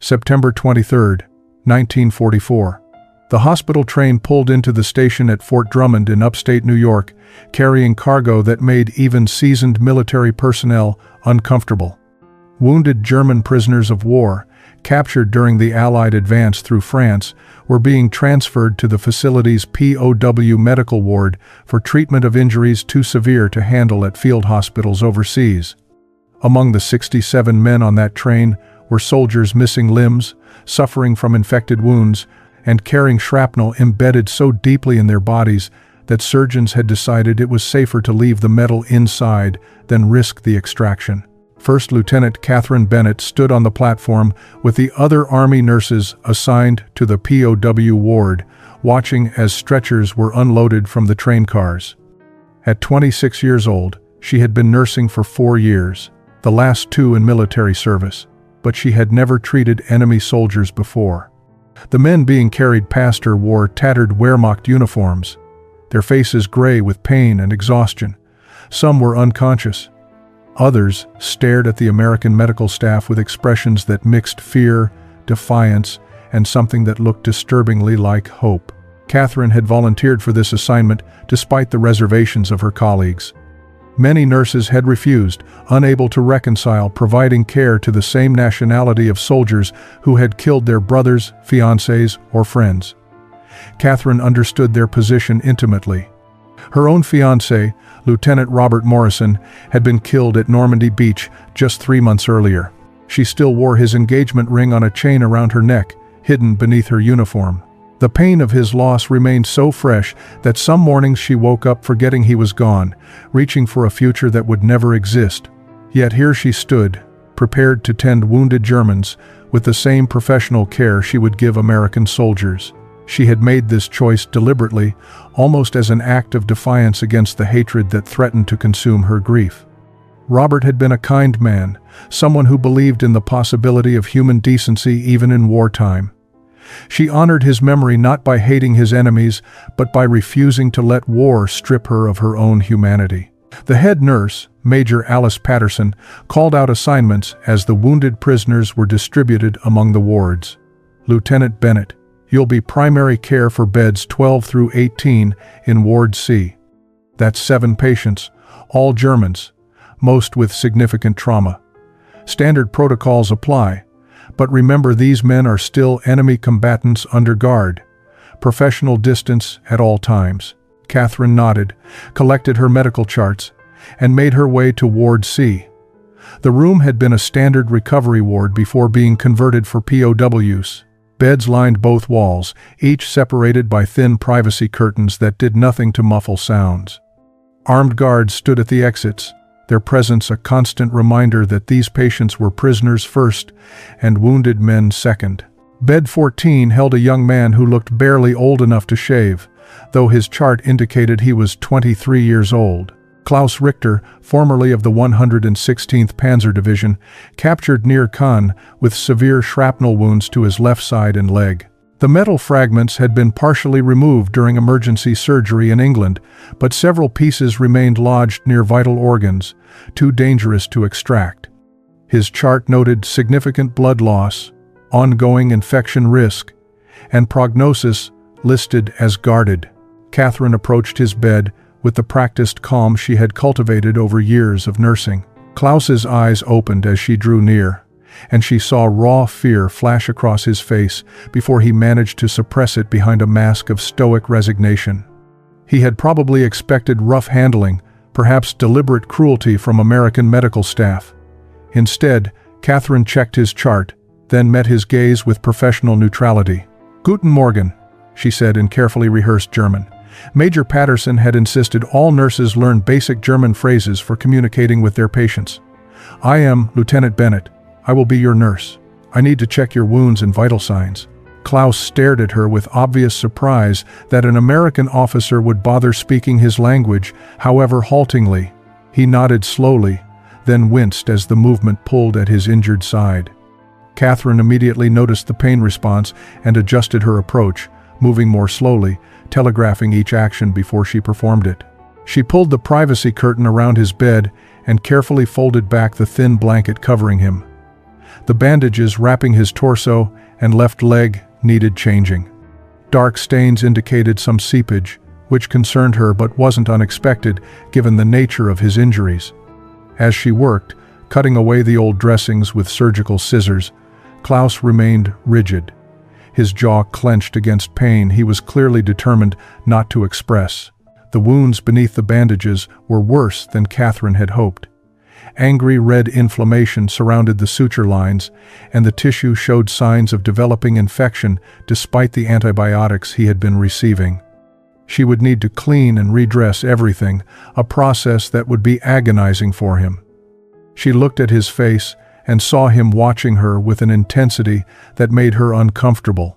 September 23, 1944. The hospital train pulled into the station at Fort Drummond in upstate New York, carrying cargo that made even seasoned military personnel uncomfortable. Wounded German prisoners of war, captured during the Allied advance through France, were being transferred to the facility's POW medical ward for treatment of injuries too severe to handle at field hospitals overseas. Among the 67 men on that train were soldiers missing limbs, suffering from infected wounds, and carrying shrapnel embedded so deeply in their bodies that surgeons had decided it was safer to leave the metal inside than risk the extraction. First Lieutenant Catherine Bennett stood on the platform with the other Army nurses assigned to the POW ward, watching as stretchers were unloaded from the train cars. At 26 years old, she had been nursing for 4 years, the last 2 in military service, but she had never treated enemy soldiers before. The men being carried past her wore tattered Wehrmacht uniforms, their faces gray with pain and exhaustion. Some were unconscious. Others stared at the American medical staff with expressions that mixed fear, defiance, and something that looked disturbingly like hope. Catherine had volunteered for this assignment despite the reservations of her colleagues. Many nurses had refused, unable to reconcile providing care to the same nationality of soldiers who had killed their brothers, fiancés, or friends. Catherine understood their position intimately. Her own fiancé, Lieutenant Robert Morrison, had been killed at Normandy Beach just 3 months earlier. She still wore his engagement ring on a chain around her neck, hidden beneath her uniform. The pain of his loss remained so fresh that some mornings she woke up forgetting he was gone, reaching for a future that would never exist. Yet here she stood, prepared to tend wounded Germans with the same professional care she would give American soldiers. She had made this choice deliberately, almost as an act of defiance against the hatred that threatened to consume her grief. Robert had been a kind man, someone who believed in the possibility of human decency even in wartime. She honored his memory not by hating his enemies, but by refusing to let war strip her of her own humanity. The head nurse, Major Alice Patterson, called out assignments as the wounded prisoners were distributed among the wards. Lieutenant Bennett, you'll be primary care for beds 12 through 18 in Ward C. That's 7 patients, all Germans, most with significant trauma. Standard protocols apply, but remember these men are still enemy combatants under guard. Professional distance at all times. Catherine nodded, collected her medical charts, and made her way to Ward C. The room had been a standard recovery ward before being converted for POWs. Beds lined both walls, each separated by thin privacy curtains that did nothing to muffle sounds. Armed guards stood at the exits, their presence a constant reminder that these patients were prisoners first and wounded men second. Bed 14 held a young man who looked barely old enough to shave, though his chart indicated he was 23 years old. Klaus Richter, formerly of the 116th Panzer Division, captured near Cannes with severe shrapnel wounds to his left side and leg. The metal fragments had been partially removed during emergency surgery in England, but several pieces remained lodged near vital organs, too dangerous to extract. His chart noted significant blood loss, ongoing infection risk, and prognosis listed as guarded. Catherine approached his bed with the practiced calm she had cultivated over years of nursing. Klaus's eyes opened as she drew near, and she saw raw fear flash across his face before he managed to suppress it behind a mask of stoic resignation. He had probably expected rough handling, perhaps deliberate cruelty from American medical staff. Instead, Catherine checked his chart, then met his gaze with professional neutrality. "Guten Morgen," she said in carefully rehearsed German. Major Patterson had insisted all nurses learn basic German phrases for communicating with their patients. "I am Lieutenant Bennett. I will be your nurse. I need to check your wounds and vital signs." Klaus stared at her with obvious surprise that an American officer would bother speaking his language, however haltingly. He nodded slowly, then winced as the movement pulled at his injured side. Catherine immediately noticed the pain response and adjusted her approach, moving more slowly, telegraphing each action before she performed it. She pulled the privacy curtain around his bed and carefully folded back the thin blanket covering him. The bandages wrapping his torso and left leg needed changing. Dark stains indicated some seepage, which concerned her but wasn't unexpected given the nature of his injuries. As she worked, cutting away the old dressings with surgical scissors, Klaus remained rigid. His jaw clenched against pain he was clearly determined not to express. The wounds beneath the bandages were worse than Catherine had hoped. Angry red inflammation surrounded the suture lines, and the tissue showed signs of developing infection despite the antibiotics he had been receiving. She would need to clean and redress everything, a process that would be agonizing for him. She looked at his face and saw him watching her with an intensity that made her uncomfortable.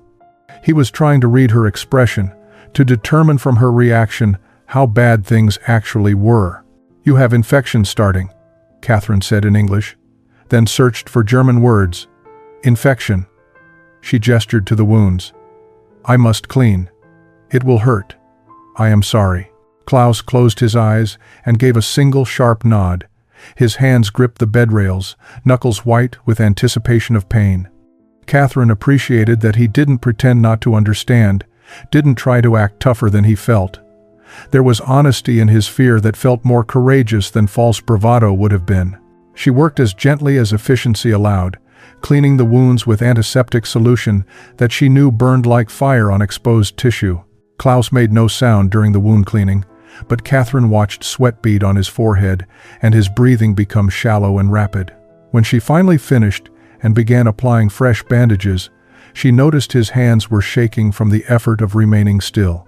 He was trying to read her expression, to determine from her reaction how bad things actually were. "You have infection starting," Catherine said in English, then searched for German words. "Infection." She gestured to the wounds. "I must clean. It will hurt. I am sorry." Klaus closed his eyes and gave a single sharp nod. His hands gripped the bed rails, knuckles white with anticipation of pain. Catherine appreciated that he didn't pretend not to understand, didn't try to act tougher than he felt. There was honesty in his fear that felt more courageous than false bravado would have been. She worked as gently as efficiency allowed, cleaning the wounds with antiseptic solution that she knew burned like fire on exposed tissue. Klaus made no sound during the wound cleaning, but Catherine watched sweat bead on his forehead and his breathing become shallow and rapid. When she finally finished and began applying fresh bandages, she noticed his hands were shaking from the effort of remaining still.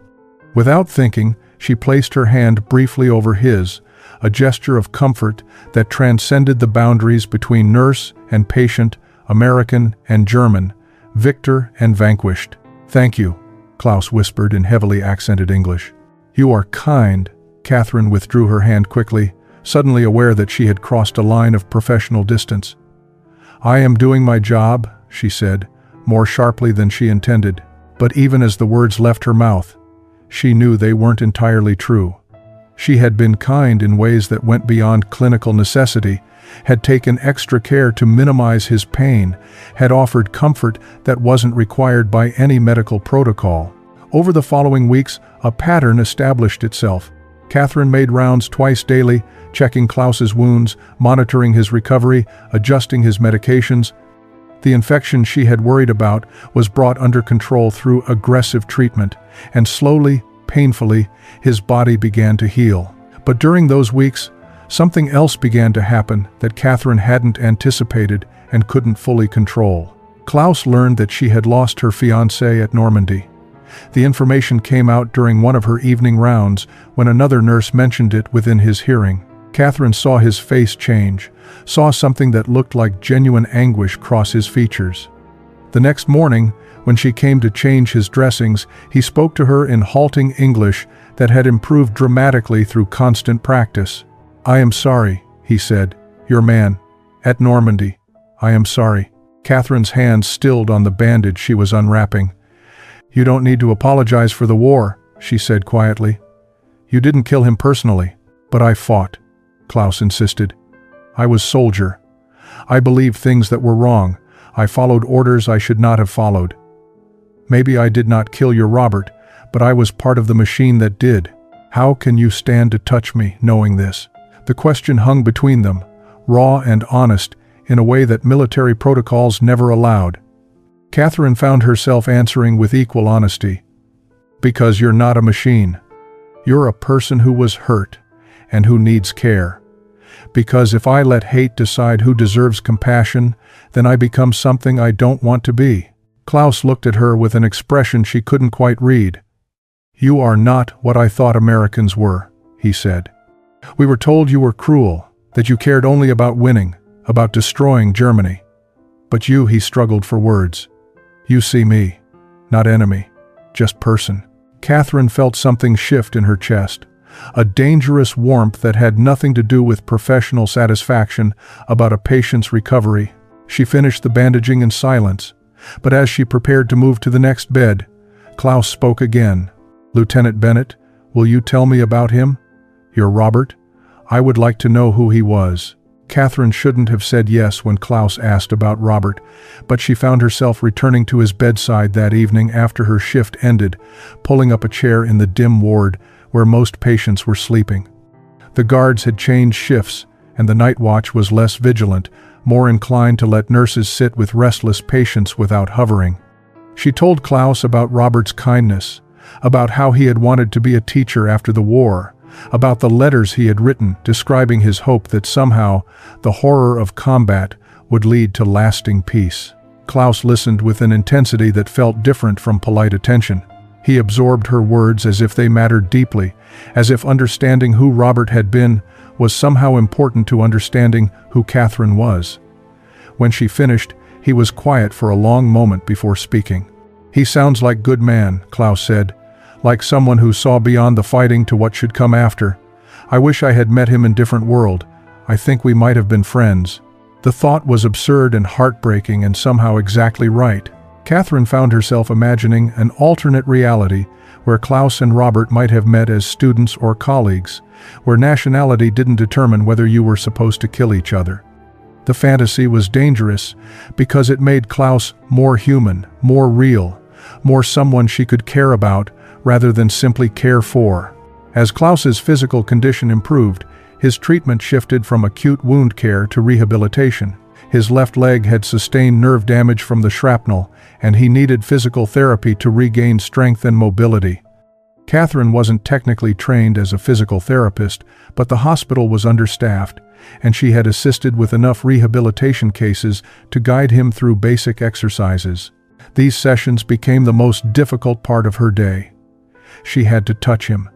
Without thinking, she placed her hand briefly over his, a gesture of comfort that transcended the boundaries between nurse and patient, American and German, victor and vanquished. "Thank you," Klaus whispered in heavily accented English. "You are kind." Catherine withdrew her hand quickly, suddenly aware that she had crossed a line of professional distance. "I am doing my job," she said, more sharply than she intended. But even as the words left her mouth, she knew they weren't entirely true. She had been kind in ways that went beyond clinical necessity, had taken extra care to minimize his pain, had offered comfort that wasn't required by any medical protocol. Over the following weeks, a pattern established itself. Catherine made rounds twice daily, checking Klaus's wounds, monitoring his recovery, adjusting his medications. The infection she had worried about was brought under control through aggressive treatment, and slowly, painfully, his body began to heal. But during those weeks, something else began to happen that Catherine hadn't anticipated and couldn't fully control. Klaus learned that she had lost her fiancé at Normandy. The information came out during one of her evening rounds when another nurse mentioned it within his hearing. Catherine saw his face change, saw something that looked like genuine anguish cross his features. The next morning, when she came to change his dressings, he spoke to her in halting English that had improved dramatically through constant practice. "I am sorry," he said. "Your man. At Normandy. I am sorry." Catherine's hands stilled on the bandage she was unwrapping. "You don't need to apologize for the war," she said quietly. "You didn't kill him personally." "But I fought," Klaus insisted. "I was soldier. I believed things that were wrong. I followed orders I should not have followed. Maybe I did not kill your Robert, but I was part of the machine that did. How can you stand to touch me knowing this?" The question hung between them, raw and honest, in a way that military protocols never allowed. Catherine found herself answering with equal honesty. "Because you're not a machine. You're a person who was hurt and who needs care. Because if I let hate decide who deserves compassion, then I become something I don't want to be." Klaus looked at her with an expression she couldn't quite read. "You are not what I thought Americans were," he said. "We were told you were cruel, that you cared only about winning, about destroying Germany. But you," he struggled for words. "You see me, not enemy, just person." Catherine felt something shift in her chest, a dangerous warmth that had nothing to do with professional satisfaction about a patient's recovery. She finished the bandaging in silence, but as she prepared to move to the next bed, Klaus spoke again. "Lieutenant Bennett, will you tell me about him? Your Robert? I would like to know who he was." Catherine shouldn't have said yes when Klaus asked about Robert, but she found herself returning to his bedside that evening after her shift ended, pulling up a chair in the dim ward where most patients were sleeping. The guards had changed shifts, and the night watch was less vigilant, more inclined to let nurses sit with restless patients without hovering. She told Klaus about Robert's kindness, about how he had wanted to be a teacher after the war, about the letters he had written describing his hope that somehow the horror of combat would lead to lasting peace. Klaus listened with an intensity that felt different from polite attention. He absorbed her words as if they mattered deeply, as if understanding who Robert had been was somehow important to understanding who Catherine was. When she finished, he was quiet for a long moment before speaking. "He sounds like good man," Klaus said, "like someone who saw beyond the fighting to what should come after. I wish I had met him in different world. I think we might have been friends." The thought was absurd and heartbreaking and somehow exactly right. Catherine found herself imagining an alternate reality where Klaus and Robert might have met as students or colleagues, where nationality didn't determine whether you were supposed to kill each other. The fantasy was dangerous because it made Klaus more human, more real, more someone she could care about rather than simply care for. As Klaus's physical condition improved, his treatment shifted from acute wound care to rehabilitation. His left leg had sustained nerve damage from the shrapnel, and he needed physical therapy to regain strength and mobility. Catherine wasn't technically trained as a physical therapist, but the hospital was understaffed, and she had assisted with enough rehabilitation cases to guide him through basic exercises. These sessions became the most difficult part of her day. She had to touch him,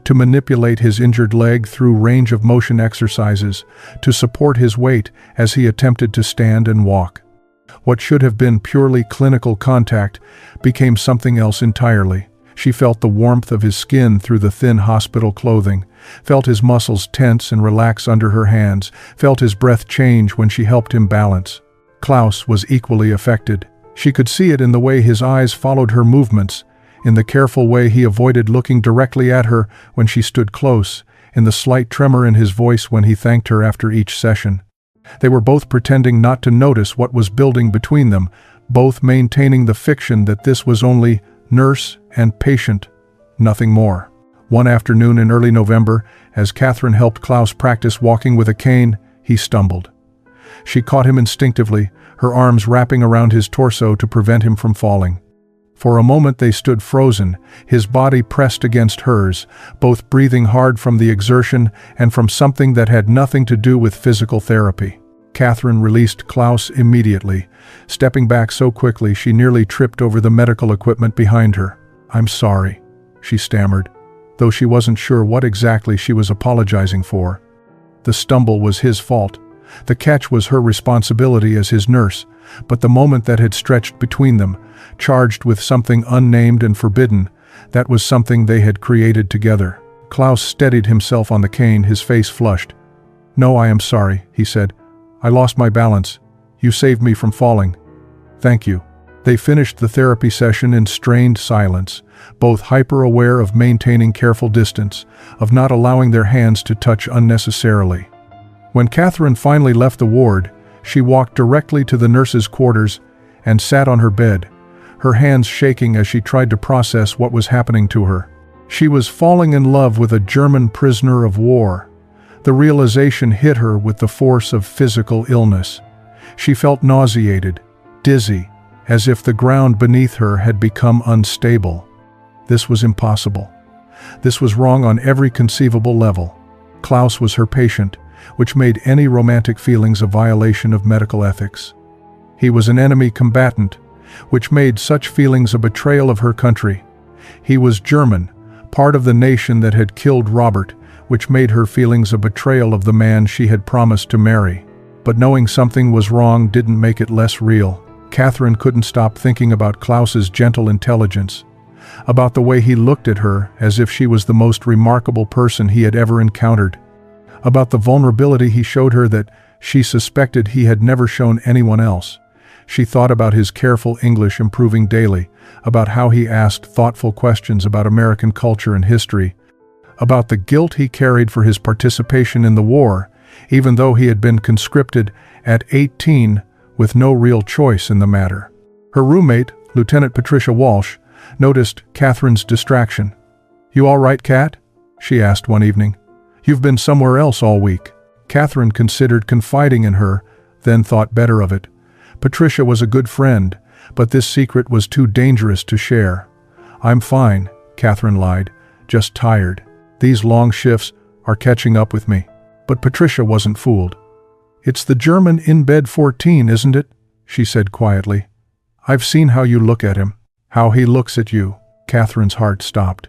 to manipulate his injured leg through range of motion exercises, to support his weight as he attempted to stand and walk. What should have been purely clinical contact became something else entirely. She felt the warmth of his skin through the thin hospital clothing, felt his muscles tense and relax under her hands, felt his breath change when she helped him balance. Klaus was equally affected. She could see it in the way his eyes followed her movements, in the careful way he avoided looking directly at her when she stood close, in the slight tremor in his voice when he thanked her after each session. They were both pretending not to notice what was building between them, both maintaining the fiction that this was only nurse and patient, nothing more. One afternoon in early November, as Catherine helped Klaus practice walking with a cane, he stumbled. She caught him instinctively, her arms wrapping around his torso to prevent him from falling. For a moment they stood frozen, his body pressed against hers, both breathing hard from the exertion and from something that had nothing to do with physical therapy. Catherine released Klaus immediately, stepping back so quickly she nearly tripped over the medical equipment behind her. "I'm sorry," she stammered, though she wasn't sure what exactly she was apologizing for. The stumble was his fault. The catch was her responsibility as his nurse, but the moment that had stretched between them, charged with something unnamed and forbidden, that was something they had created together. Klaus steadied himself on the cane, his face flushed. "No, I am sorry," he said. "I lost my balance. You saved me from falling. Thank you." They finished the therapy session in strained silence, both hyper-aware of maintaining careful distance, of not allowing their hands to touch unnecessarily. When Catherine finally left the ward, she walked directly to the nurses' quarters and sat on her bed, her hands shaking as she tried to process what was happening to her. She was falling in love with a German prisoner of war. The realization hit her with the force of physical illness. She felt nauseated, dizzy, as if the ground beneath her had become unstable. This was impossible. This was wrong on every conceivable level. Klaus was her patient, which made any romantic feelings a violation of medical ethics. He was an enemy combatant, which made such feelings a betrayal of her country. He was German, part of the nation that had killed Robert, which made her feelings a betrayal of the man she had promised to marry. But knowing something was wrong didn't make it less real. Catherine couldn't stop thinking about Klaus's gentle intelligence, about the way he looked at her as if she was the most remarkable person he had ever encountered, about the vulnerability he showed her that she suspected he had never shown anyone else. She thought about his careful English improving daily, about how he asked thoughtful questions about American culture and history, about the guilt he carried for his participation in the war, even though he had been conscripted at 18 with no real choice in the matter. Her roommate, Lieutenant Patricia Walsh, noticed Catherine's distraction. "You all right, Cat?" she asked one evening. "You've been somewhere else all week." Catherine considered confiding in her, then thought better of it. Patricia was a good friend, but this secret was too dangerous to share. "I'm fine," Catherine lied, "just tired. These long shifts are catching up with me." But Patricia wasn't fooled. "It's the German in bed 14, isn't it?" she said quietly. "I've seen how you look at him, how he looks at you." Catherine's heart stopped.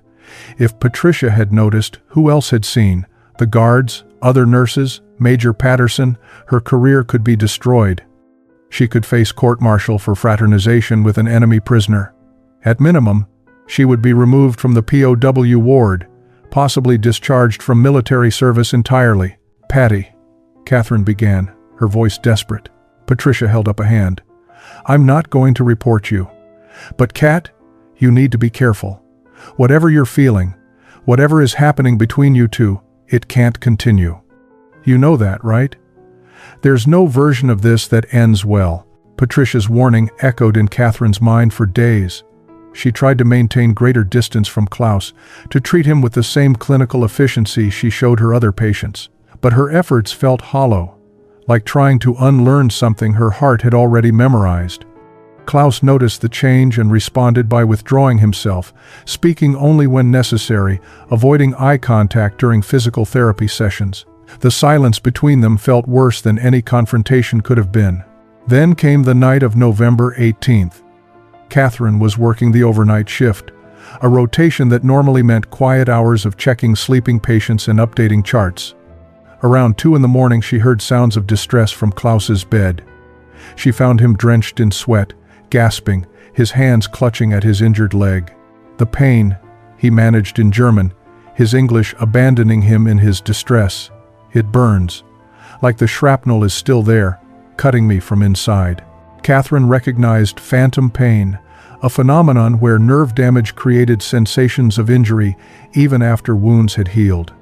If Patricia had noticed, who else had seen? The guards, other nurses, Major Patterson. Her career could be destroyed. She could face court-martial for fraternization with an enemy prisoner. At minimum, she would be removed from the POW ward, possibly discharged from military service entirely. "Patty," Catherine began, her voice desperate. Patricia held up a hand. "I'm not going to report you. But Cat, you need to be careful. Whatever you're feeling, whatever is happening between you two, it can't continue. You know that, right? There's no version of this that ends well." Patricia's warning echoed in Catherine's mind for days. She tried to maintain greater distance from Klaus, to treat him with the same clinical efficiency she showed her other patients. But her efforts felt hollow, like trying to unlearn something her heart had already memorized. Klaus noticed the change and responded by withdrawing himself, speaking only when necessary, avoiding eye contact during physical therapy sessions. The silence between them felt worse than any confrontation could have been. Then came the night of November 18th. Catherine was working the overnight shift, a rotation that normally meant quiet hours of checking sleeping patients and updating charts. Around 2 in the morning, she heard sounds of distress from Klaus's bed. She found him drenched in sweat, gasping, his hands clutching at his injured leg. The pain, he managed in German, his English abandoning him in his distress. "It burns. Like the shrapnel is still there, cutting me from inside." Catherine recognized phantom pain, a phenomenon where nerve damage created sensations of injury even after wounds had healed.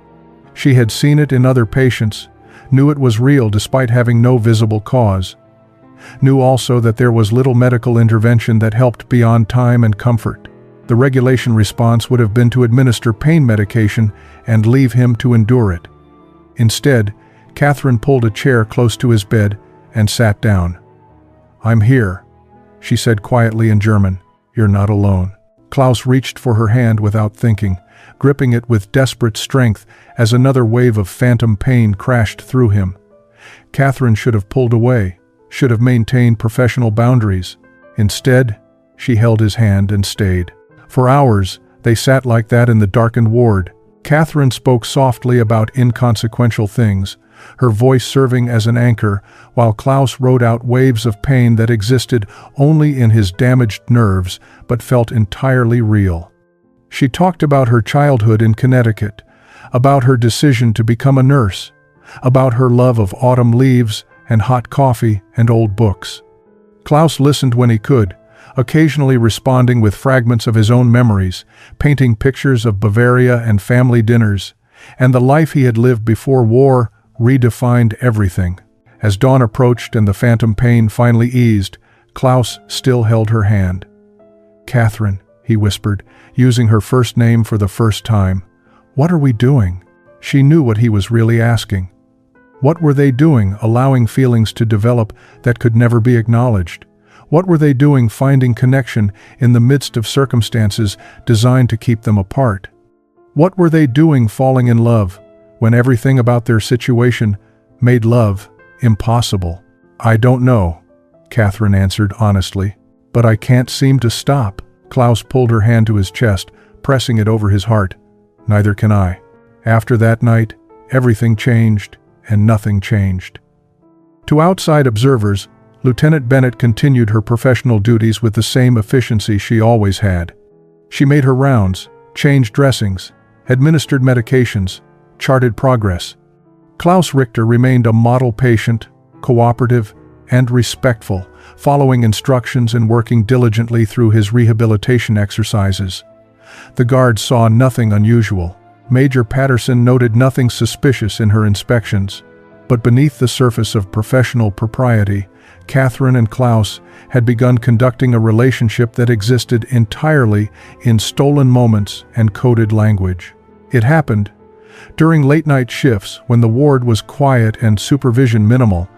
She had seen it in other patients, knew it was real despite having no visible cause. Knew also that there was little medical intervention that helped beyond time and comfort. The regulation response would have been to administer pain medication and leave him to endure it. Instead, Catherine pulled a chair close to his bed and sat down. "I'm here," she said quietly in German. "You're not alone." Klaus reached for her hand without thinking, gripping it with desperate strength as another wave of phantom pain crashed through him. Catherine should have pulled away, should have maintained professional boundaries. Instead, she held his hand and stayed. For hours, they sat like that in the darkened ward. Catherine spoke softly about inconsequential things, her voice serving as an anchor, while Klaus rode out waves of pain that existed only in his damaged nerves but felt entirely real. She talked about her childhood in Connecticut, about her decision to become a nurse, about her love of autumn leaves and hot coffee and old books. Klaus listened when he could, occasionally responding with fragments of his own memories, painting pictures of Bavaria and family dinners, and the life he had lived before war redefined everything. As dawn approached and the phantom pain finally eased, Klaus still held her hand. "Catherine," he whispered, using her first name for the first time. "What are we doing?" She knew what he was really asking. What were they doing, allowing feelings to develop that could never be acknowledged? What were they doing, finding connection in the midst of circumstances designed to keep them apart? What were they doing, falling in love, when everything about their situation made love impossible? "I don't know," Catherine answered honestly, "but I can't seem to stop." Klaus pulled her hand to his chest, pressing it over his heart. "Neither can I." After that night, everything changed, and nothing changed. To outside observers, Lieutenant Bennett continued her professional duties with the same efficiency she always had. She made her rounds, changed dressings, administered medications, charted progress. Klaus Richter remained a model patient, cooperative, and respectful, following instructions and working diligently through his rehabilitation exercises. The guards saw nothing unusual. Major Patterson noted nothing suspicious in her inspections. But beneath the surface of professional propriety, Catherine and Klaus had begun conducting a relationship that existed entirely in stolen moments and coded language. It happened during late-night shifts when the ward was quiet and supervision minimal.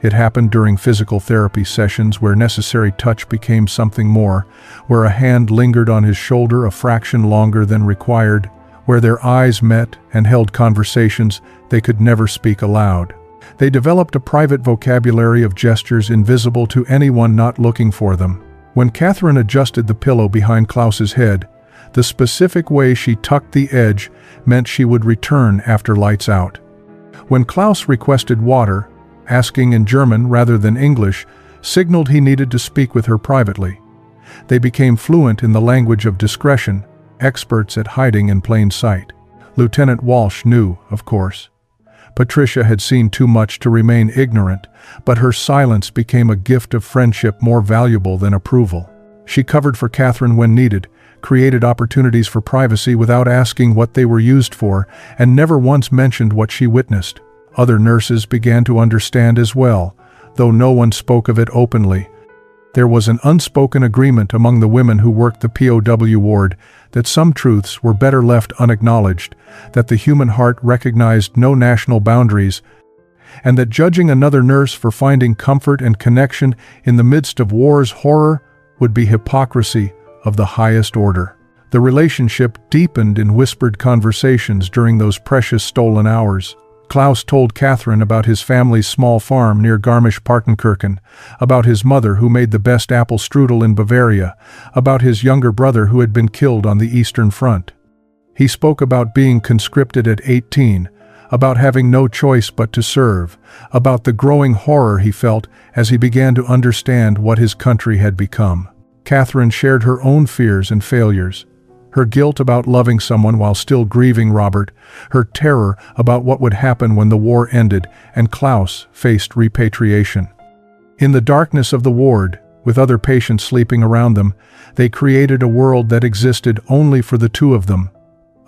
It happened during physical therapy sessions where necessary touch became something more, where a hand lingered on his shoulder a fraction longer than required, where their eyes met and held conversations they could never speak aloud. They developed a private vocabulary of gestures invisible to anyone not looking for them. When Catherine adjusted the pillow behind Klaus's head, the specific way she tucked the edge meant she would return after lights out. When Klaus requested water, asking in German rather than English, signaled he needed to speak with her privately. They became fluent in the language of discretion, experts at hiding in plain sight. Lieutenant Walsh knew, of course. Patricia had seen too much to remain ignorant, but her silence became a gift of friendship more valuable than approval. She covered for Catherine when needed, created opportunities for privacy without asking what they were used for, and never once mentioned what she witnessed. Other nurses began to understand as well, though no one spoke of it openly. There was an unspoken agreement among the women who worked the POW ward that some truths were better left unacknowledged, that the human heart recognized no national boundaries, and that judging another nurse for finding comfort and connection in the midst of war's horror would be hypocrisy of the highest order. The relationship deepened in whispered conversations during those precious stolen hours. Klaus told Catherine about his family's small farm near Garmisch-Partenkirchen, about his mother who made the best apple strudel in Bavaria, about his younger brother who had been killed on the Eastern Front. He spoke about being conscripted at 18, about having no choice but to serve, about the growing horror he felt as he began to understand what his country had become. Catherine shared her own fears and failures. Her guilt about loving someone while still grieving Robert, her terror about what would happen when the war ended, and Klaus faced repatriation. In the darkness of the ward, with other patients sleeping around them, they created a world that existed only for the two of them,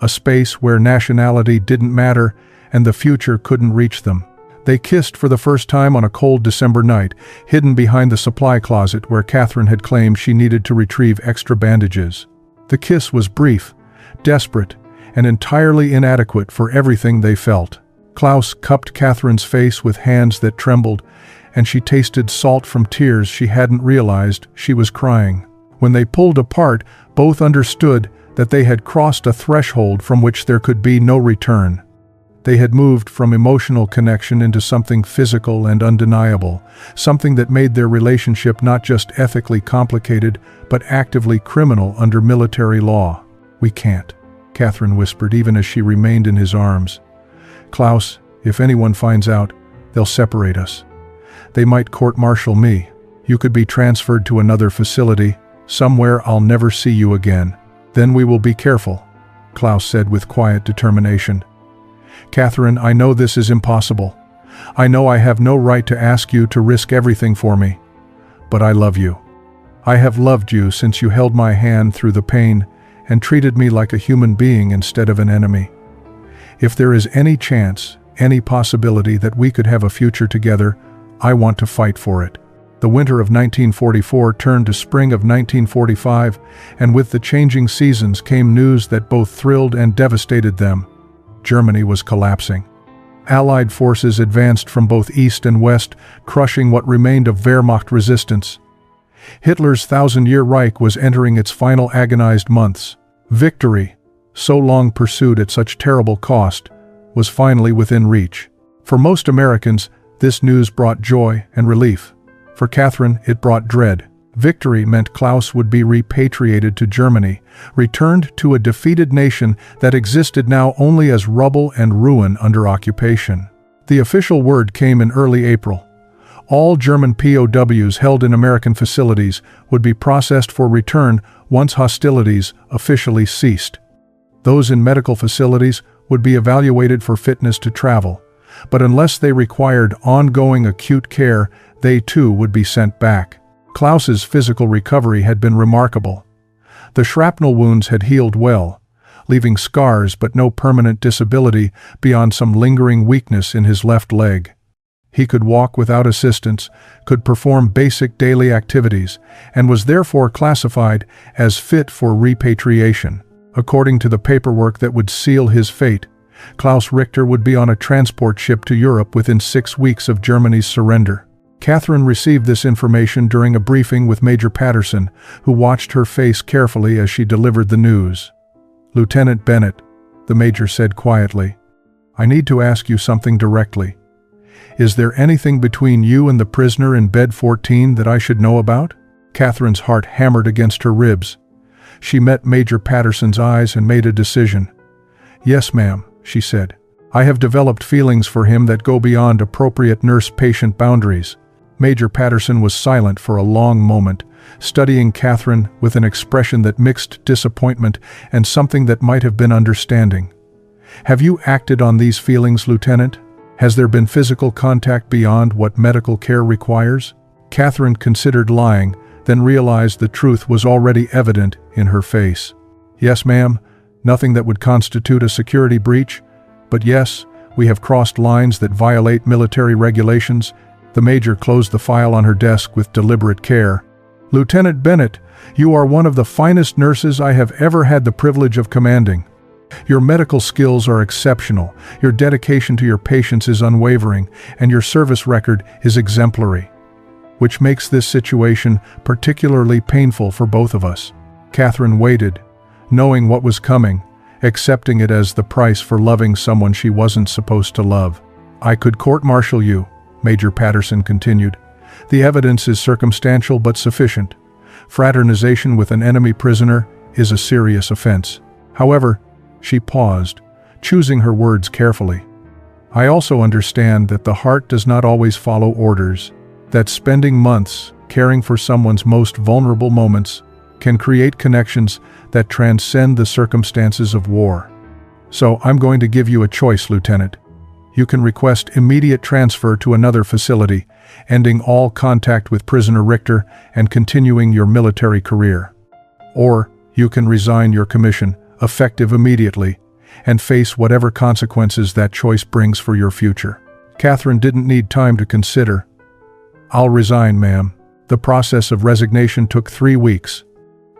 a space where nationality didn't matter and the future couldn't reach them. They kissed for the first time on a cold December night, hidden behind the supply closet where Catherine had claimed she needed to retrieve extra bandages. The kiss was brief, desperate, and entirely inadequate for everything they felt. Klaus cupped Catherine's face with hands that trembled, and she tasted salt from tears she hadn't realized she was crying. When they pulled apart, both understood that they had crossed a threshold from which there could be no return. They had moved from emotional connection into something physical and undeniable, something that made their relationship not just ethically complicated, but actively criminal under military law. "We can't," Catherine whispered even as she remained in his arms. "Klaus, if anyone finds out, they'll separate us. They might court-martial me. You could be transferred to another facility, somewhere I'll never see you again. Then we will be careful," Klaus said with quiet determination. "Catherine, I know this is impossible. I know I have no right to ask you to risk everything for me. But I love you. I have loved you since you held my hand through the pain and treated me like a human being instead of an enemy. If there is any chance, any possibility that we could have a future together, I want to fight for it." The winter of 1944 turned to spring of 1945, and with the changing seasons came news that both thrilled and devastated them. Germany was collapsing. Allied forces advanced from both east and west, crushing what remained of Wehrmacht resistance. Hitler's thousand-year Reich was entering its final agonized months. Victory, so long pursued at such terrible cost, was finally within reach. For most Americans, this news brought joy and relief. For Catherine, it brought dread. Victory meant Klaus would be repatriated to Germany, returned to a defeated nation that existed now only as rubble and ruin under occupation. The official word came in early April. All German POWs held in American facilities would be processed for return once hostilities officially ceased. Those in medical facilities would be evaluated for fitness to travel, but unless they required ongoing acute care, they too would be sent back. Klaus's physical recovery had been remarkable. The shrapnel wounds had healed well, leaving scars but no permanent disability beyond some lingering weakness in his left leg. He could walk without assistance, could perform basic daily activities, and was therefore classified as fit for repatriation. According to the paperwork that would seal his fate, Klaus Richter would be on a transport ship to Europe within 6 weeks of Germany's surrender. Catherine received this information during a briefing with Major Patterson, who watched her face carefully as she delivered the news. "Lieutenant Bennett," the major said quietly, "I need to ask you something directly. Is there anything between you and the prisoner in bed 14 that I should know about?" Catherine's heart hammered against her ribs. She met Major Patterson's eyes and made a decision. "Yes, ma'am," she said. "I have developed feelings for him that go beyond appropriate nurse-patient boundaries." Major Patterson was silent for a long moment, studying Catherine with an expression that mixed disappointment and something that might have been understanding. "Have you acted on these feelings, Lieutenant? Has there been physical contact beyond what medical care requires?" Catherine considered lying, then realized the truth was already evident in her face. "Yes, ma'am, nothing that would constitute a security breach, but yes, we have crossed lines that violate military regulations." The major closed the file on her desk with deliberate care. "Lieutenant Bennett, you are one of the finest nurses I have ever had the privilege of commanding. Your medical skills are exceptional, your dedication to your patients is unwavering, and your service record is exemplary, which makes this situation particularly painful for both of us." Catherine waited, knowing what was coming, accepting it as the price for loving someone she wasn't supposed to love. "I could court-martial you," Major Patterson continued. "The evidence is circumstantial but sufficient. Fraternization with an enemy prisoner is a serious offense. However," she paused, choosing her words carefully, "I also understand that the heart does not always follow orders, that spending months caring for someone's most vulnerable moments can create connections that transcend the circumstances of war. So I'm going to give you a choice, Lieutenant. You can request immediate transfer to another facility, ending all contact with prisoner Richter and continuing your military career. Or you can resign your commission, effective immediately, and face whatever consequences that choice brings for your future." Catherine didn't need time to consider. "I'll resign, ma'am." The process of resignation took 3 weeks.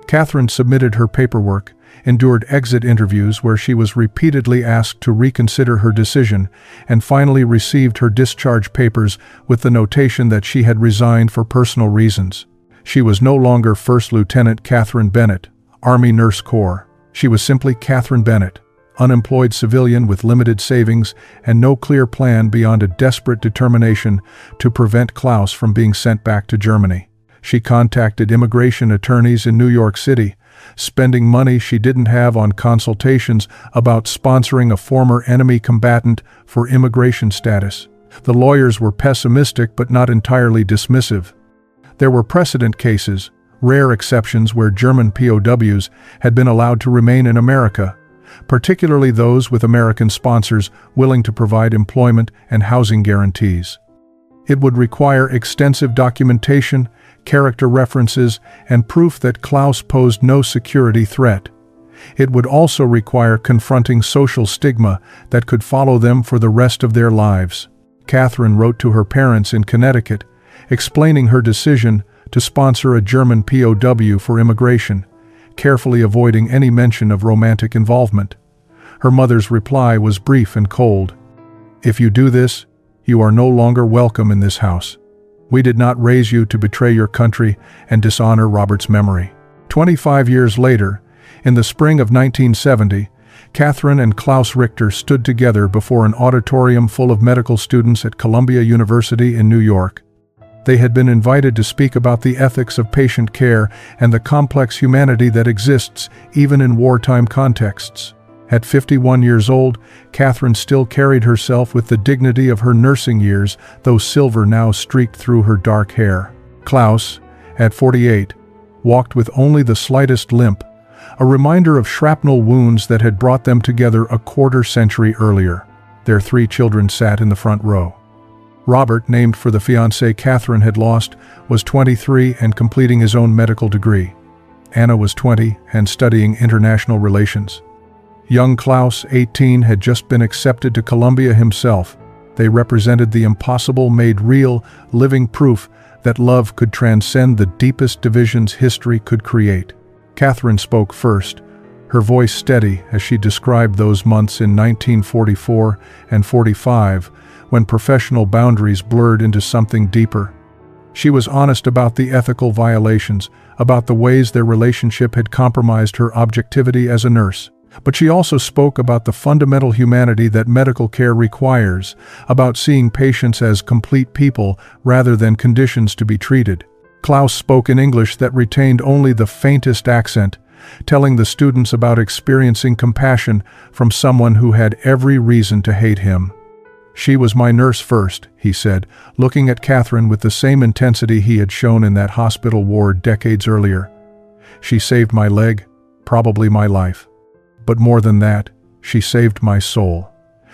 Catherine submitted her paperwork, endured exit interviews where she was repeatedly asked to reconsider her decision, and finally received her discharge papers with the notation that she had resigned for personal reasons. She was no longer First Lieutenant Catherine Bennett, Army Nurse Corps. She was simply Catherine Bennett, unemployed civilian with limited savings and no clear plan beyond a desperate determination to prevent Klaus from being sent back to Germany. She contacted immigration attorneys in New York City, spending money she didn't have on consultations about sponsoring a former enemy combatant for immigration status. The lawyers were pessimistic but not entirely dismissive. There were precedent cases, rare exceptions where German POWs had been allowed to remain in America, particularly those with American sponsors willing to provide employment and housing guarantees. It would require extensive documentation, character references, and proof that Klaus posed no security threat. It would also require confronting social stigma that could follow them for the rest of their lives. Catherine wrote to her parents in Connecticut, explaining her decision to sponsor a German POW for immigration, carefully avoiding any mention of romantic involvement. Her mother's reply was brief and cold. "If you do this, you are no longer welcome in this house. We did not raise you to betray your country and dishonor Robert's memory." 25 years later, in the spring of 1970, Catherine and Klaus Richter stood together before an auditorium full of medical students at Columbia University in New York. They had been invited to speak about the ethics of patient care and the complex humanity that exists even in wartime contexts. At 51 years old, Catherine still carried herself with the dignity of her nursing years, though silver now streaked through her dark hair. Klaus, at 48, walked with only the slightest limp, a reminder of shrapnel wounds that had brought them together a quarter-century earlier. Their 3 children sat in the front row. Robert, named for the fiancée Catherine had lost, was 23 and completing his own medical degree. Anna was 20 and studying international relations. Young Klaus, 18, had just been accepted to Columbia himself, They represented the impossible made real, living proof that love could transcend the deepest divisions history could create. Catherine spoke first, her voice steady as she described those months in 1944 and 45, when professional boundaries blurred into something deeper. She was honest about the ethical violations, about the ways their relationship had compromised her objectivity as a nurse. But she also spoke about the fundamental humanity that medical care requires, about seeing patients as complete people rather than conditions to be treated. Klaus spoke in English that retained only the faintest accent, telling the students about experiencing compassion from someone who had every reason to hate him. "She was my nurse first," he said, looking at Catherine with the same intensity he had shown in that hospital ward decades earlier. "She saved my leg, probably my life. But more than that, she saved my soul.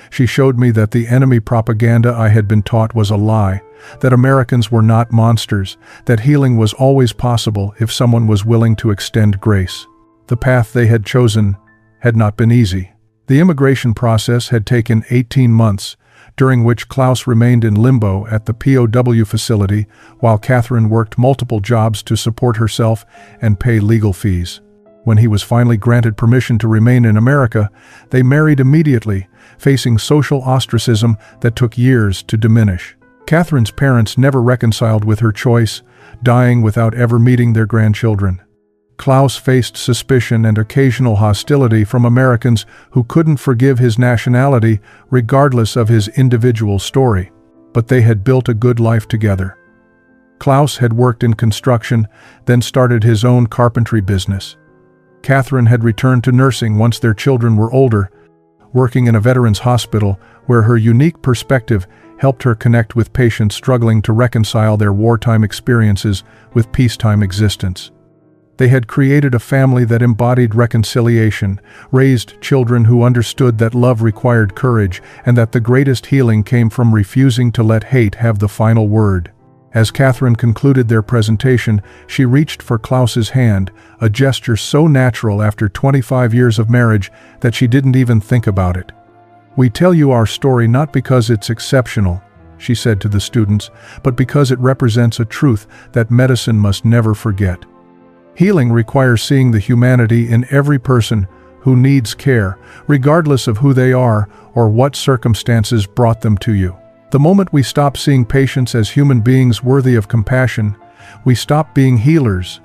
She showed me that the enemy propaganda I had been taught was a lie, that Americans were not monsters, that healing was always possible if someone was willing to extend grace. The path they had chosen had not been easy. The immigration process had taken 18 months, during which Klaus remained in limbo at the POW facility while Catherine worked multiple jobs to support herself and pay legal fees. When he was finally granted permission to remain in America, they married immediately, facing social ostracism that took years to diminish. Catherine's parents never reconciled with her choice, dying without ever meeting their grandchildren. Klaus faced suspicion and occasional hostility from Americans who couldn't forgive his nationality regardless of his individual story. But they had built a good life together. Klaus had worked in construction, then started his own carpentry business. Catherine had returned to nursing once their children were older, working in a veterans hospital where her unique perspective helped her connect with patients struggling to reconcile their wartime experiences with peacetime existence. They had created a family that embodied reconciliation, raised children who understood that love required courage and that the greatest healing came from refusing to let hate have the final word. As Catherine concluded their presentation, she reached for Klaus's hand, a gesture so natural after 25 years of marriage that she didn't even think about it. "We tell you our story not because it's exceptional," she said to the students, "but because it represents a truth that medicine must never forget. Healing requires seeing the humanity in every person who needs care, regardless of who they are or what circumstances brought them to you. The moment we stop seeing patients as human beings worthy of compassion, we stop being healers